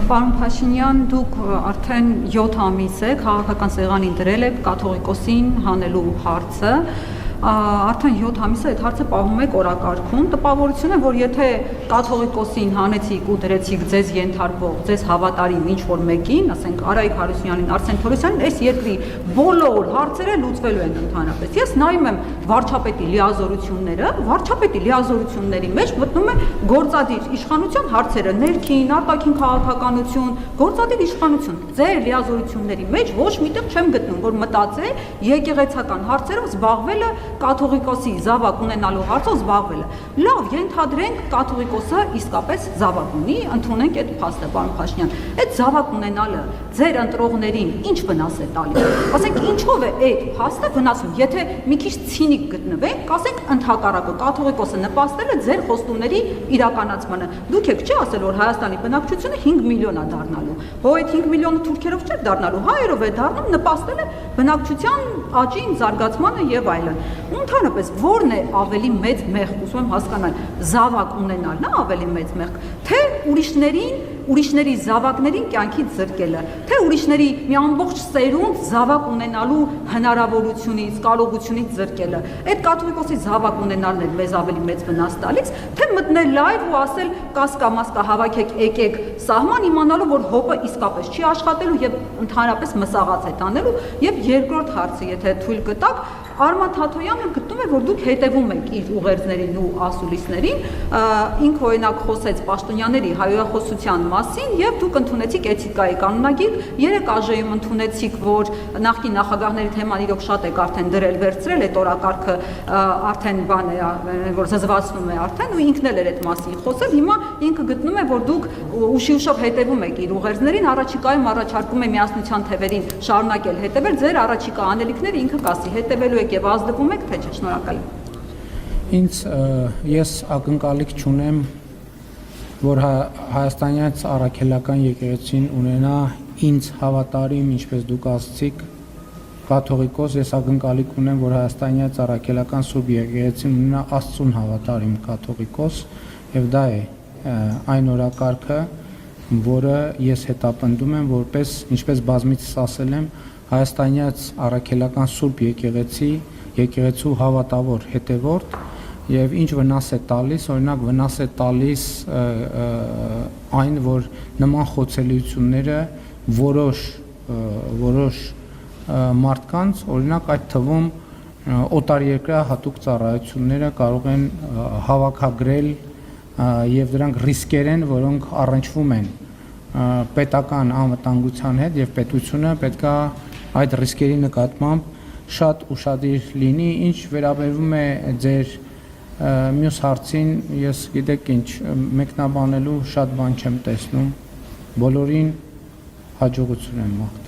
Պարոն Փաշինյան, դուք արդեն 7 ամիս է քաղաքական սեղանին դրել եք կաթողիկոսին հանելու հարցը, արդեն 7 ամիս է այդ հարցը պահում եք օրակարգում, տպավորություն է, որ եթե կաթողիկոսին հանեցիք ու դրեցիք ձեզ ենթարկվող, ձեզ հավատարիմ ինչ-որ մեկին, ասենք Արայիկ Հարությունյանին, Արսեն Թորոսյանին, այս երկրի բոլոր հարցերը լուծվելու են ընդհանրապես։ Ես նայում եմ վարչապետի լիազորությունները, վարչապետի լիազորությունների մեջ մտնում է գործադիր իշխանության հարցերը, ներքին, արտաքին քաղաքականություն, գործադիր իշխանություն։ Ձեր լիազորությունների մեջ ոչ միտեղ չեմ գտնում, որ մտածե եկեղեցական հարցերով զբաղվելը կաթողիկոսի զավակ ունենալու հարցով զբաղվելը։ Լավ, ենթադրենք կաթողիկոսը իսկապես զավակ ունի, ընդունենք այդ փաստը, պարոն Փաշինյան։ Այդ զավակ ունենալը ձեր ընտրողներին ինչ վնաս է տալիս։ Ասենք ինչով է այդ փաստը վնասում։ Եթե մի քիչ ցինիկ գտնվենք, ասենք ընդհակառակը կաթողիկոսը նպաստել է ձեր խոստումների իրականացմանը։ Դուք եք չի ասել, որ Հայաստանի բնակչությունը 5 միլիոն է դառնալու։ Հո այդ 5 միլիոնը թուրքերով չէ դառնալու, հայերով է դառնում, նպաստել է բնակչության աճին, զարգացմանը եւ այլն։ Ընդհանրապես որն է ավելի մեծ մեղք, ուզում եմ հասկանալ, զավակ ունենալն է ավելի մեծ մեղք, թե ուրիշների զավակներին կյանքից զրկելը, թե ուրիշների մի ամբողջ սերունդ զավակ ունենալու հնարավորությունից, կարողությունից զրկելը։ Այդ կաթողիկոսի զավակ ունենալն է մեզ ավելի մեծ վնաս տալիս, թե մտնել լայվ ու ասել կասկա-մասկա հավաքեք, եկեք սահման իմանալու, որ հոպը իսկապես չի աշխատելու եւ ընդհանրապես մսաղաց է տանելու։ Եվ երկրորդ հարցը, եթե թույլ կտաք, Արման Թաթոյանը գտնում է, որ դուք հետևում եք իր ուղերձներին ու ասուլիսներին, ինքը օրինակ խոսեց պաշտոնյաների հայրախոսության մասին եւ դուք ընդունեցիք էթիկայի կանոնագիր, 3 ԱԺ-ում ընդունեցիք, որ նախկին նախագահների թեման իրոք շատ եք արդեն դրել վերցրել, այդ օրակարգը արդեն բան է, որ զզվացնում է արդեն ու ինքն էլ էր այդ մասին խոսել, հիմա ինքը գտնում է, որ դուք ուշիուշով հետևում եք իր ուղերձներին, առաջիկայում առաջարկում է միասնության թևերին շարունակել հետևել, ձեր առաջիկա անելիքները ինքը կասի հետևելու եւ ազդվում եք, թե չէ, շնորհակալ եմ։ Ես ակնկալիք չունեմ, որ հայաստանյան առաքելական եկեղեցին ունենա ինձ հավատարիմ, ինչպես դուք ասացիք, կաթողիկոս, ես ակնկալիք ունեմ, որ հայաստանյան առաքելական սուրբ եկեղեցին ունենա Աստծուն հավատարիմ կաթողիկոս, եւ դա է այն օրակարգը, որը ես հետապնդում եմ որպես, ինչպես բազմիցս ասել եմ, հայաստանյան առաքելական սուրբ եկեղեցու հավատավոր հետևորդ եւ ինչ վնաս է տալիս, օրինակ վնաս է տալիս այն, որ նման խոցելիությունները որոշ մարդկանց, օրինակ այդ թվում օտարերկրյա հատուկ ծառայությունները կարող են հավաքագրել եւ դրանք ռիսկեր են, որոնք առնչվում են պետական անվտանգության հետ եւ պետությունը պետքա այդ ռիսկերի նկատմամբ շատ ուշադիր լինի, ինչ վերաբերվում է ձեր մյուս հարցին, ես գիտեք ինչ, մեկնաբանելու շատ բան չեմ տեսնում, բոլորին հաջողություն եմ մաղթում։